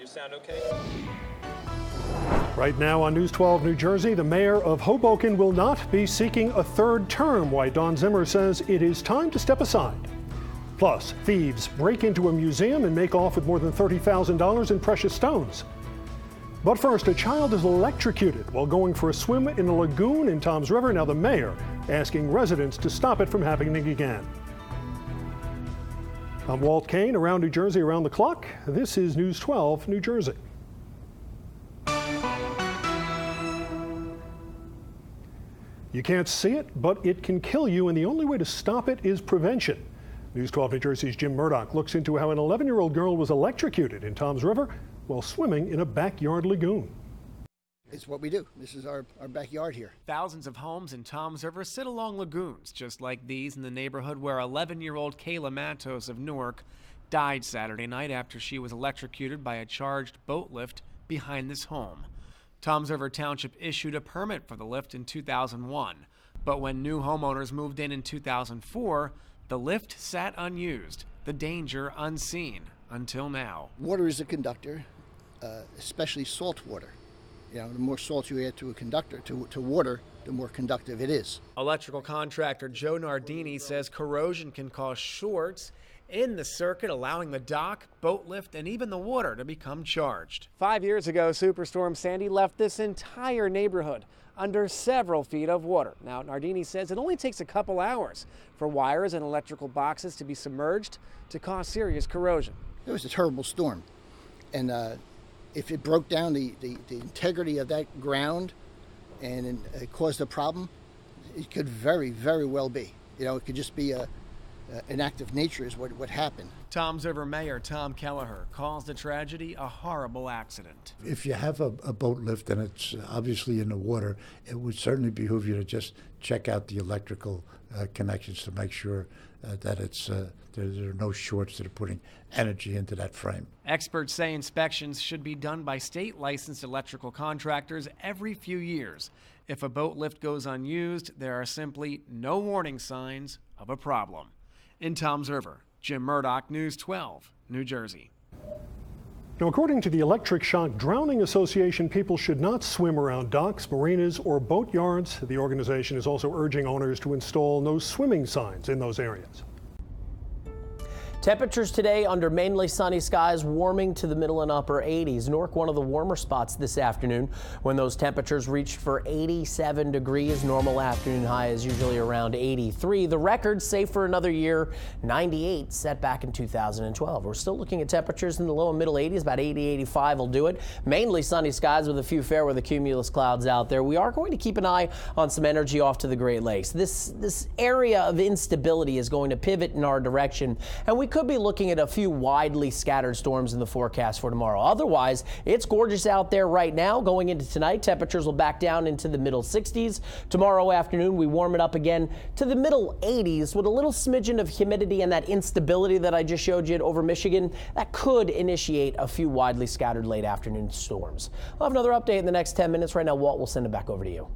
sound okay? Right now on News 12 New Jersey, the mayor of Hoboken will not be seeking a third term, while Don Zimmer says it is time to step aside. Plus, thieves break into a museum and make off with more than $30,000 in precious stones. But first, a child is electrocuted while going for a swim in a lagoon in Toms River. Now the mayor asking residents to stop it from happening again. I'm Walt Kane, around New Jersey around the clock. This is News 12 New Jersey. You can't see it, but it can kill you, and the only way to stop it is prevention. News 12 New Jersey's Jim Murdoch looks into how an 11-year-old girl was electrocuted in Toms River while swimming in a backyard lagoon. It's what we do. This is our backyard here. Thousands of homes in Toms River sit along lagoons, just like these in the neighborhood where 11-year-old Kayla Matos of Newark died Saturday night after she was electrocuted by a charged boat lift behind this home. Toms River Township issued a permit for the lift in 2001, but when new homeowners moved in 2004, the lift sat unused, the danger unseen until now. Water is a conductor, especially salt water. You know, the more salt you add to a conductor, to water, the more conductive it is. Electrical contractor Joe Nardini says corrosion can cause shorts in the circuit, allowing the dock, boat lift, and even the water to become charged. 5 years ago, Superstorm Sandy left this entire neighborhood under several feet of water. Now, Nardini says it only takes a couple hours for wires and electrical boxes to be submerged to cause serious corrosion. It was a terrible storm, and if it broke down the integrity of that ground and it caused a problem, it could very, very well be. You know, it could just be an act of nature is what happened. Toms River Mayor Tom Kelleher calls the tragedy a horrible accident. If you have a boat lift and it's obviously in the water, it would certainly behoove you to just check out the electrical connections to make sure that there are no shorts that are putting energy into that frame. Experts say inspections should be done by state licensed electrical contractors every few years. If a boat lift goes unused, there are simply no warning signs of a problem. In Toms River, Jim Murdoch, News 12, New Jersey. Now, according to the Electric Shock Drowning Association, people should not swim around docks, marinas, or boat yards. The organization is also urging owners to install no swimming signs in those areas. Temperatures today under mainly sunny skies, warming to the middle and upper 80s. Newark, one of the warmer spots this afternoon when those temperatures reached for 87 degrees. Normal afternoon high is usually around 83. The record, safe for another year, 98, set back in 2012. We're still looking at temperatures in the low and middle 80s, about 80, 85 will do it. Mainly sunny skies with a few fair weather cumulus clouds out there. We are going to keep an eye on some energy off to the Great Lakes. This area of instability is going to pivot in our direction, and we could be looking at a few widely scattered storms in the forecast for tomorrow. Otherwise, it's gorgeous out there right now. Going into tonight, temperatures will back down into the middle 60s. Tomorrow afternoon, we warm it up again to the middle 80s with a little smidgen of humidity and that instability that I just showed you over Michigan. That could initiate a few widely scattered late afternoon storms. We'll have another update in the next 10 minutes. Right now, Walt will send it back over to you.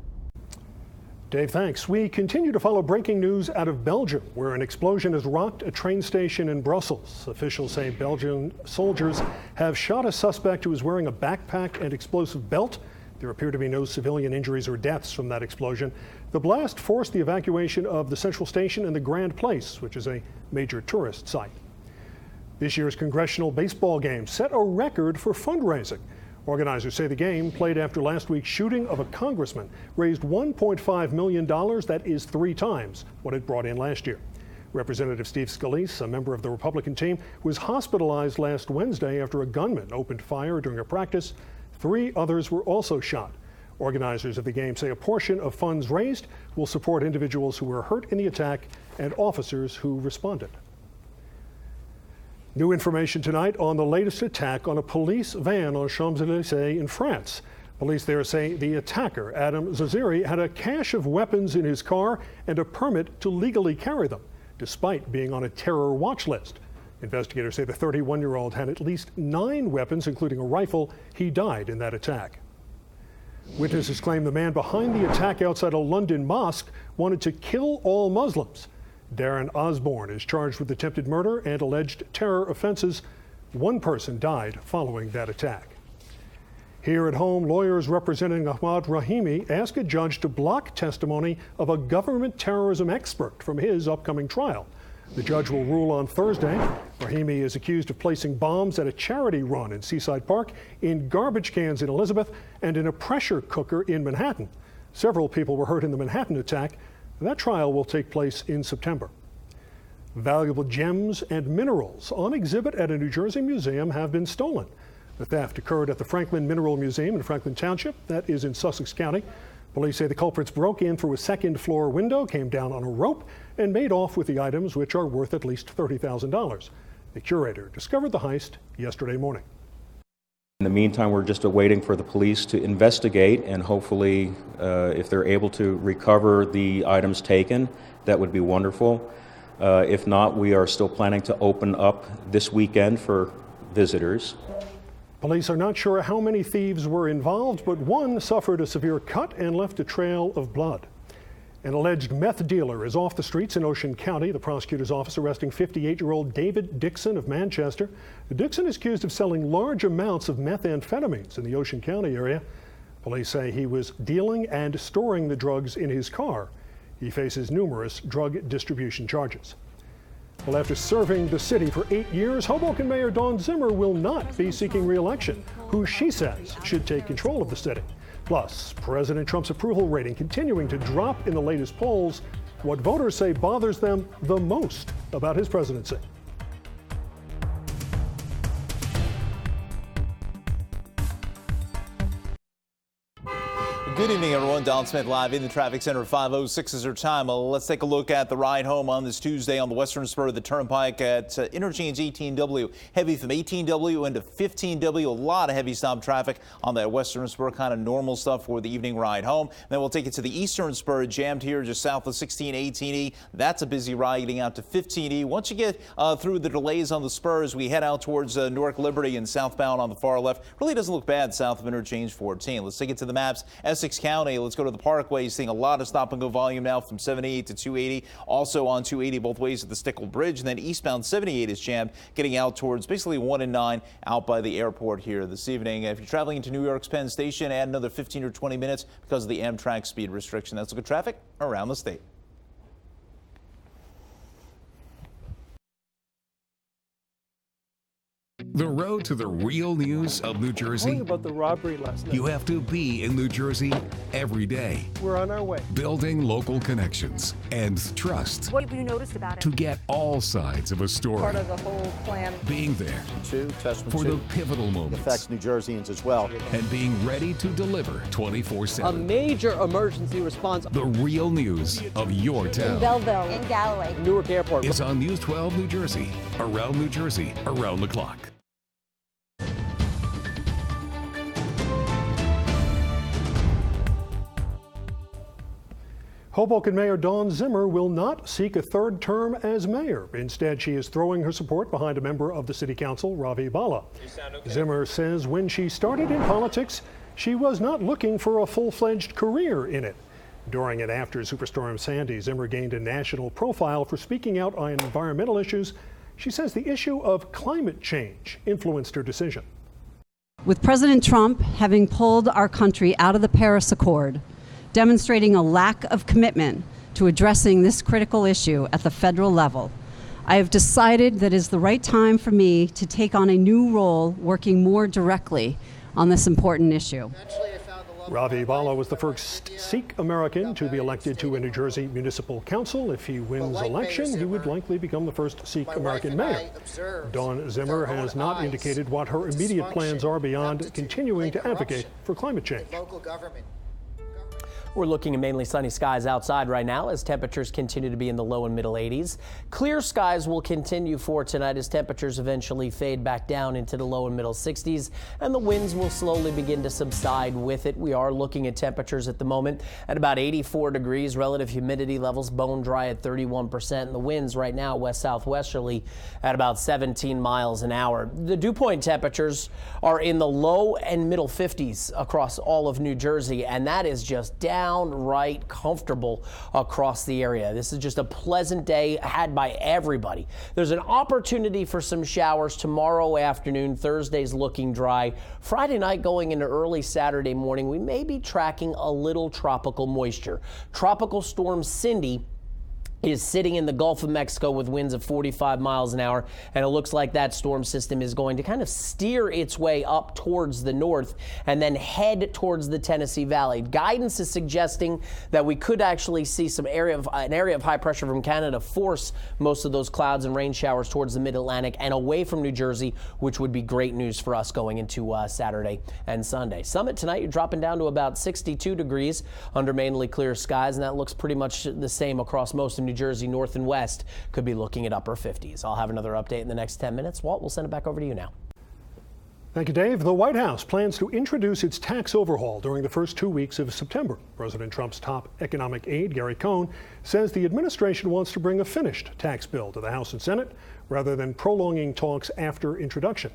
Dave, thanks. We continue to follow breaking news out of Belgium, where an explosion has rocked a train station in Brussels. Officials say Belgian soldiers have shot a suspect who was wearing a backpack and explosive belt. There appear to be no civilian injuries or deaths from that explosion. The blast forced the evacuation of the central station and the Grand Place, which is a major tourist site. This year's Congressional baseball game set a record for fundraising. Organizers say the game, played after last week's shooting of a congressman, raised $1.5 million. That is 3 times what it brought in last year. Representative Steve Scalise, a member of the Republican team, was hospitalized last Wednesday after a gunman opened fire during a practice. 3 others were also shot. Organizers of the game say a portion of funds raised will support individuals who were hurt in the attack and officers who responded. New information tonight on the latest attack on a police van on Champs-Élysées in France. Police there say the attacker, Adam Zaziri, had a cache of weapons in his car and a permit to legally carry them, despite being on a terror watch list. Investigators say the 31-year-old had at least 9 weapons, including a rifle. He died in that attack. Witnesses claim the man behind the attack outside a London mosque wanted to kill all Muslims. Darren Osborne is charged with attempted murder and alleged terror offenses. One person died following that attack. Here at home, lawyers representing Ahmad Rahimi ask a judge to block testimony of a government terrorism expert from his upcoming trial. The judge will rule on Thursday. Rahimi is accused of placing bombs at a charity run in Seaside Park, in garbage cans in Elizabeth, and in a pressure cooker in Manhattan. Several people were hurt in the Manhattan attack. That trial will take place in September. Valuable gems and minerals on exhibit at a New Jersey museum have been stolen. The theft occurred at the Franklin Mineral Museum in Franklin Township, that is in Sussex County. Police say the culprits broke in through a second-floor window, came down on a rope, and made off with the items, which are worth at least $30,000. The curator discovered the heist yesterday morning. In the meantime, we're just waiting for the police to investigate, and hopefully, if they're able to recover the items taken, that would be wonderful. If not, we are still planning to open up this weekend for visitors. Police are not sure how many thieves were involved, but one suffered a severe cut and left a trail of blood. An alleged meth dealer is off the streets in Ocean County. The prosecutor's office arresting 58-year-old David Dixon of Manchester. Dixon is accused of selling large amounts of methamphetamines in the Ocean County area. Police say he was dealing and storing the drugs in his car. He faces numerous drug distribution charges. Well, after serving the city for 8 years, Hoboken Mayor Dawn Zimmer will not be seeking re-election, who she says should take control of the city. Plus, President Trump's approval rating continuing to drop in the latest polls, what voters say bothers them the most about his presidency. Good evening, everyone. Don Smith live in the traffic center. 5:06 is our time. Let's take a look at the ride home on this Tuesday on the western spur of the Turnpike at interchange 18W. Heavy from 18W into 15W. A lot of heavy stop traffic on that western spur. Kind of normal stuff for the evening ride home. Then we'll take it to the eastern spur. Jammed here just south of 1618E. That's a busy ride getting out to 15E. Once you get through the delays on the spurs, we head out towards Newark Liberty and southbound on the far left. Really doesn't look bad south of interchange 14. Let's take it to the maps. Essex County. Let's go to the Parkway. Seeing a lot of stop and go volume now from 78 to 280. Also on 280 both ways at the Stickle Bridge. And then eastbound 78 is jammed, getting out towards basically 1 and 9 out by the airport here this evening. If you're traveling into New York's Penn Station, add another 15 or 20 minutes because of the Amtrak speed restriction. That's look at traffic around the state. The road to the real news of New Jersey. About the robbery last night. You have to be in New Jersey every day. We're on our way. Building local connections and trust. What have you noticed about it? To get all sides of a story. Part of the whole plan. Being there. For the pivotal moments. Affects New Jerseyans as well. And being ready to deliver 24/7. A major emergency response. The real news of your town. In Belleville. In Galloway. Newark Airport. Is on News 12 New Jersey. Around New Jersey. Around the clock. Hoboken Mayor Dawn Zimmer will not seek a third term as mayor. Instead, she is throwing her support behind a member of the city council, Ravi Bala. Okay. Zimmer says when she started in politics, she was not looking for a full-fledged career in it. During and after Superstorm Sandy, Zimmer gained a national profile for speaking out on environmental issues. She says the issue of climate change influenced her decision. With President Trump having pulled our country out of the Paris Accord, demonstrating a lack of commitment to addressing this critical issue at the federal level, I have decided that it is the right time for me to take on a new role working more directly on this important issue. Ravi Bala was the first Sikh American to be elected to a New Jersey municipal council. If he wins election, he would likely become the first Sikh American mayor. Dawn Zimmer has not indicated what her immediate plans are beyond continuing to advocate for climate change. We're looking at mainly sunny skies outside right now as temperatures continue to be in the low and middle 80s. Clear skies will continue for tonight as temperatures eventually fade back down into the low and middle 60s, and the winds will slowly begin to subside with it. We are looking at temperatures at the moment at about 84 degrees, relative humidity levels bone dry at 31%, and the winds right now west-southwesterly at about 17 miles an hour. The dew point temperatures are in the low and middle 50s across all of New Jersey, and that is just down downright comfortable across the area. This is just a pleasant day had by everybody. There's an opportunity for some showers tomorrow afternoon. Thursday's looking dry. Friday night going into early Saturday morning, we may be tracking a little tropical moisture. Tropical storm Cindy is sitting in the Gulf of Mexico with winds of 45 miles an hour, and it looks like that storm system is going to kind of steer its way up towards the north and then head towards the Tennessee Valley. Guidance is suggesting that we could actually see an area of high pressure from Canada force most of those clouds and rain showers towards the mid-Atlantic and away from New Jersey, which would be great news for us going into Saturday and Sunday. Summit tonight, you're dropping down to about 62 degrees under mainly clear skies, and that looks pretty much the same across most of New Jersey. North and west could be looking at upper 50s. I'll have another update in the next 10 minutes. Walt, we'll send it back over to you now. Thank you, Dave. The White House plans to introduce its tax overhaul during the first 2 weeks of September. President Trump's top economic aide, Gary Cohn, says the administration wants to bring a finished tax bill to the House and Senate rather than prolonging talks after introduction.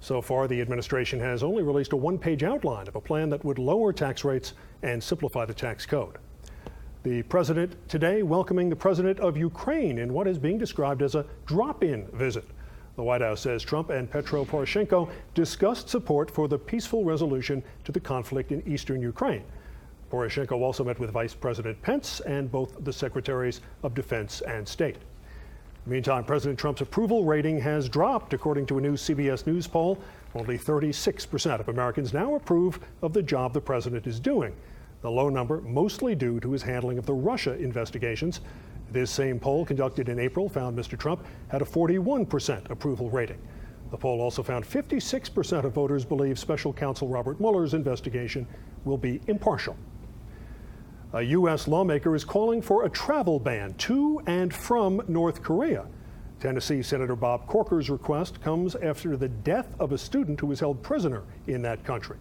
So far, the administration has only released a one-page outline of a plan that would lower tax rates and simplify the tax code. The president today welcoming the president of Ukraine in what is being described as a drop-in visit. The White House says Trump and Petro Poroshenko discussed support for the peaceful resolution to the conflict in eastern Ukraine. Poroshenko also met with Vice President Pence and both the Secretaries of Defense and State. Meantime, President Trump's approval rating has dropped, according to a new CBS News poll. Only 36% of Americans now approve of the job the president is doing. The low number mostly due to his handling of the Russia investigations. This same poll, conducted in April, found Mr. Trump had a 41% approval rating. The poll also found 56% of voters believe Special Counsel Robert Mueller's investigation will be impartial. A U.S. lawmaker is calling for a travel ban to and from North Korea. Tennessee Senator Bob Corker's request comes after the death of a student who was held prisoner in that country.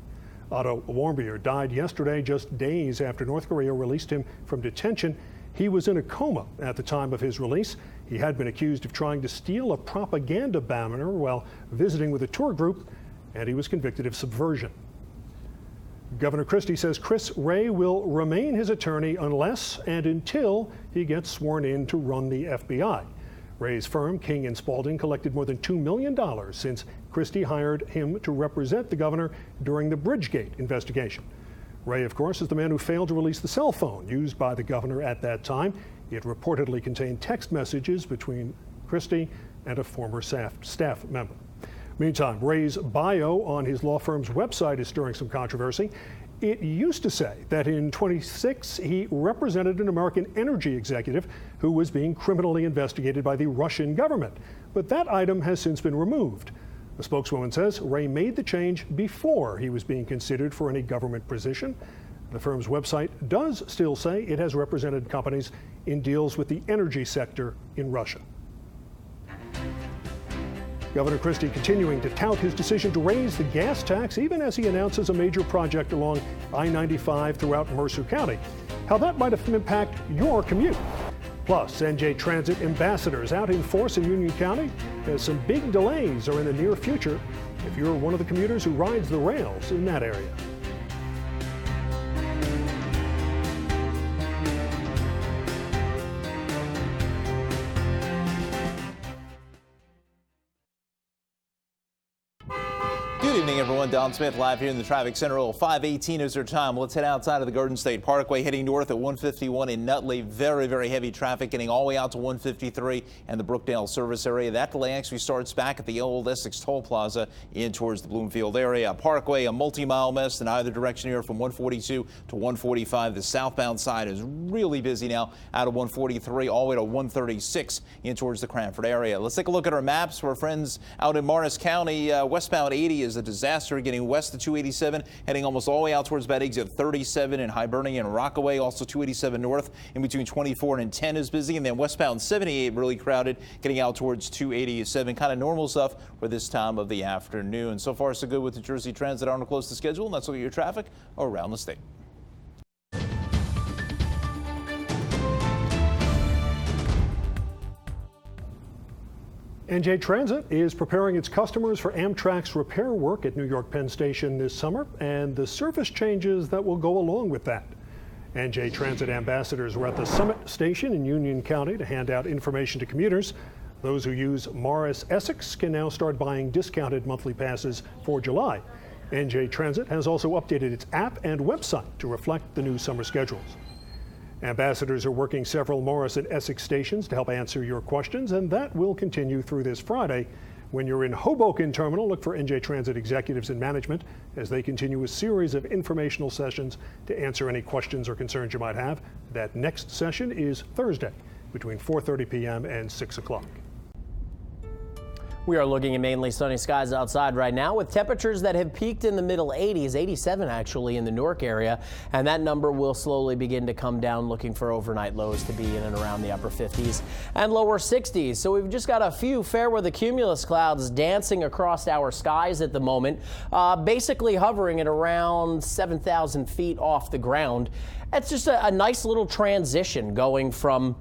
Otto Warmbier died yesterday, just days after North Korea released him from detention. He was in a coma at the time of his release. He had been accused of trying to steal a propaganda banner while visiting with a tour group, and he was convicted of subversion. Governor Christie says Chris Wray will remain his attorney unless and until he gets sworn in to run the FBI. Wray's firm, King & Spalding, collected more than $2 million since Christie hired him to represent the governor during the Bridgegate investigation. Wray, of course, is the man who failed to release the cell phone used by the governor at that time. It reportedly contained text messages between Christie and a former staff member. Meantime, Wray's bio on his law firm's website is stirring some controversy. It used to say that in 2006 he represented an American energy executive who was being criminally investigated by the Russian government. But that item has since been removed. The spokeswoman says Wray made the change before he was being considered for any government position. The firm's website does still say it has represented companies in deals with the energy sector in Russia. Governor Christie continuing to tout his decision to raise the gas tax even as he announces a major project along I-95 throughout Mercer County. How that might impact your commute. Plus, NJ Transit ambassadors out in force in Union County as some big delays are in the near future if you're one of the commuters who rides the rails in that area. Good evening, everyone. Don Smith live here in the traffic center. 5:18 is our time. Let's head outside of the Garden State Parkway, heading north at 151 in Nutley. Very, very heavy traffic getting all the way out to 153 and the Brookdale service area. That delay actually starts back at the old Essex Toll Plaza in towards the Bloomfield area. Parkway, a multi-mile mess in either direction here from 142 to 145. The southbound side is really busy now out of 143 all the way to 136 in towards the Cranford area. Let's take a look at our maps. We're friends out in Morris County. Westbound 80 is a disaster getting west of 287, heading almost all the way out towards about exit 37 in Hibernia and Rockaway. Also 287 north in between 24 and 10 is busy, and then westbound 78 really crowded getting out towards 287. Kind of normal stuff for this time of the afternoon. So far so good with the Jersey Transit on a close to schedule. And let's look at your traffic around the state. NJ Transit is preparing its customers for Amtrak's repair work at New York Penn Station this summer and the service changes that will go along with that. NJ Transit ambassadors were at the Summit Station in Union County to hand out information to commuters. Those who use Morris Essex can now start buying discounted monthly passes for July. NJ Transit has also updated its app and website to reflect the new summer schedules. Ambassadors are working several Morris and Essex stations to help answer your questions, and that will continue through this Friday. When you're in Hoboken Terminal, look for NJ Transit executives and management as they continue a series of informational sessions to answer any questions or concerns you might have. That next session is Thursday between 4:30 p.m. and 6 o'clock. We are looking at mainly sunny skies outside right now with temperatures that have peaked in the middle 80s, 87 actually in the Newark area, and that number will slowly begin to come down, looking for overnight lows to be in and around the upper 50s and lower 60s. So we've just got a few fair weather cumulus clouds dancing across our skies at the moment, basically hovering at around 7,000 feet off the ground. It's just a nice little transition going from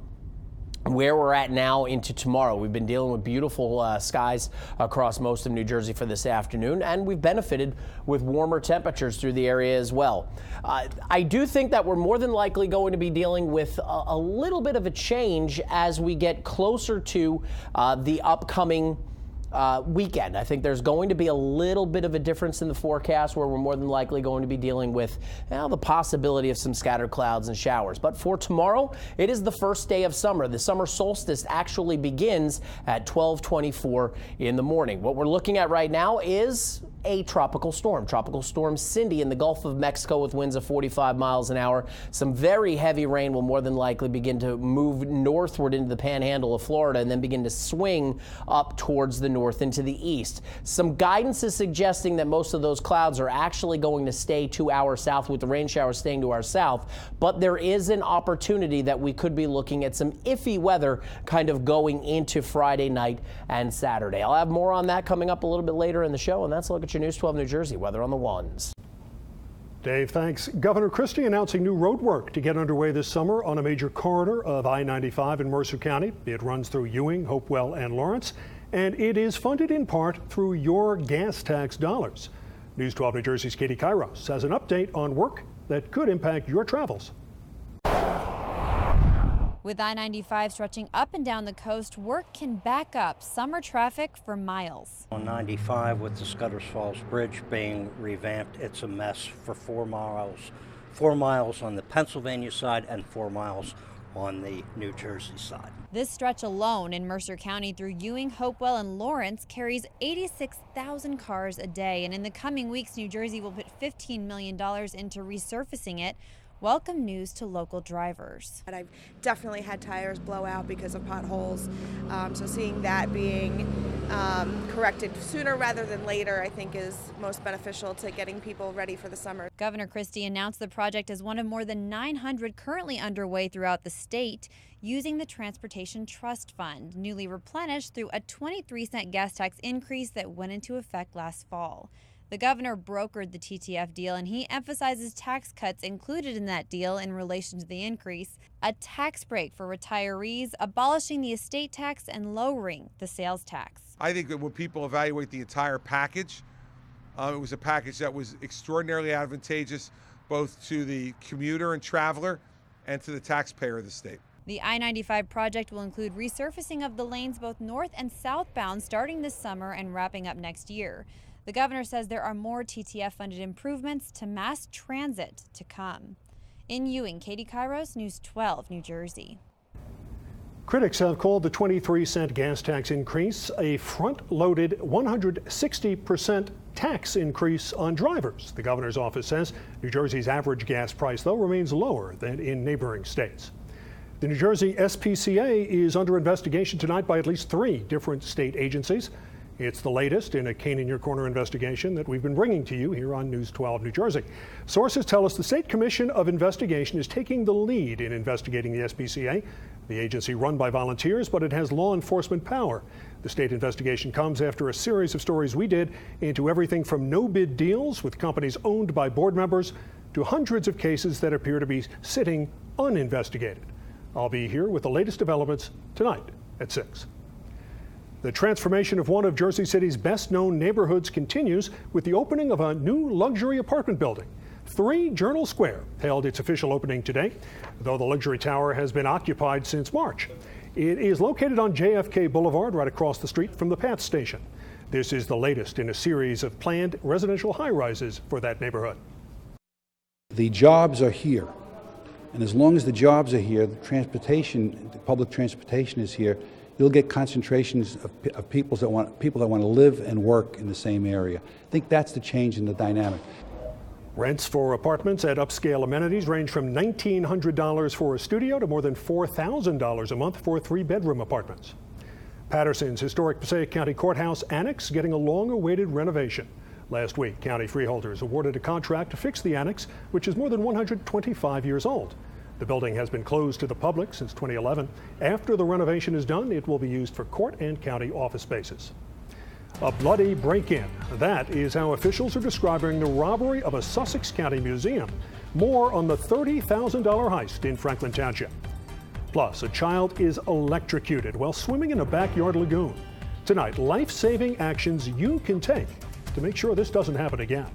where we're at now into tomorrow. We've been dealing with beautiful skies across most of New Jersey for this afternoon, and we've benefited with warmer temperatures through the area as well. I do think that we're more than likely going to be dealing with a little bit of a change as we get closer to the upcoming weekend. I think there's going to be a little bit of a difference in the forecast where we're more than likely going to be dealing with the possibility of some scattered clouds and showers. But for tomorrow, it is the first day of summer. The summer solstice actually begins at 12:24 in the morning. What we're looking at right now is a tropical storm. Tropical Storm Cindy in the Gulf of Mexico with winds of 45 miles an hour. Some very heavy rain will more than likely begin to move northward into the panhandle of Florida and then begin to swing up towards the north into the east. Some guidance is suggesting that most of those clouds are actually going to stay to our south, with the rain showers staying to our south, but there is an opportunity that we could be looking at some iffy weather kind of going into Friday night and Saturday. I'll have more on that coming up a little bit later in the show, and that's a look at your News 12 New Jersey weather on the ones. Dave, thanks. Governor Christie announcing new road work to get underway this summer on a major corridor of I-95 in Mercer County. It runs through Ewing, Hopewell, and Lawrence, and it is funded in part through your gas tax dollars. News 12 New Jersey's Katie Kairos has an update on work that could impact your travels. With I-95 stretching up and down the coast, work can back up summer traffic for miles. On 95 with the Scudder's Falls Bridge being revamped, it's a mess for 4 miles. 4 miles on the Pennsylvania side and 4 miles on the New Jersey side. This stretch alone in Mercer County through Ewing, Hopewell, and Lawrence carries 86,000 cars a day. And in the coming weeks, New Jersey will put $15 million into resurfacing it. Welcome news to local drivers. I've definitely had tires blow out because of potholes, so seeing that being corrected sooner rather than later, I think is most beneficial to getting people ready for the summer. Governor Christie announced the project as one of more than 900 currently underway throughout the state using the Transportation Trust Fund, newly replenished through a 23-cent gas tax increase that went into effect last fall. The governor brokered the TTF deal, and he emphasizes tax cuts included in that deal in relation to the increase, a tax break for retirees, abolishing the estate tax, and lowering the sales tax. I think that when people evaluate the entire package, it was a package that was extraordinarily advantageous both to the commuter and traveler and to the taxpayer of the state. The I-95 project will include resurfacing of the lanes both north and southbound starting this summer and wrapping up next year. The governor says there are more TTF-funded improvements to mass transit to come. In Ewing, Katie Kairos, News 12, New Jersey. Critics have called the 23-cent gas tax increase a front-loaded 160% tax increase on drivers. The governor's office says New Jersey's average gas price, though, remains lower than in neighboring states. The New Jersey SPCA is under investigation tonight by at least 3 different state agencies. It's the latest in a cane in your corner investigation that we've been bringing to you here on News 12 New Jersey. Sources tell us the State Commission of Investigation is taking the lead in investigating the SPCA, the agency run by volunteers, but it has law enforcement power. The state investigation comes after a series of stories we did into everything from no-bid deals with companies owned by board members to hundreds of cases that appear to be sitting uninvestigated. I'll be here with the latest developments tonight at 6. The transformation of one of Jersey City's best-known neighborhoods continues with the opening of a new luxury apartment building. 3 Journal Square held its official opening today, though the luxury tower has been occupied since March. It is located on JFK Boulevard, right across the street from the PATH station. This is the latest in a series of planned residential high-rises for that neighborhood. The jobs are here, and as long as the jobs are here, the public transportation is here, you'll get concentrations of people that want to live and work in the same area. I think that's the change in the dynamic. Rents for apartments at upscale amenities range from $1,900 for a studio to more than $4,000 a month for 3-bedroom apartments. Patterson's historic Passaic County Courthouse Annex getting a long-awaited renovation. Last week, county freeholders awarded a contract to fix the annex, which is more than 125 years old. The building has been closed to the public since 2011. After the renovation is done, it will be used for court and county office spaces. A bloody break-in. That is how officials are describing the robbery of a Sussex County museum. More on the $30,000 heist in Franklin Township. Plus, a child is electrocuted while swimming in a backyard lagoon. Tonight, life-saving actions you can take to make sure this doesn't happen again.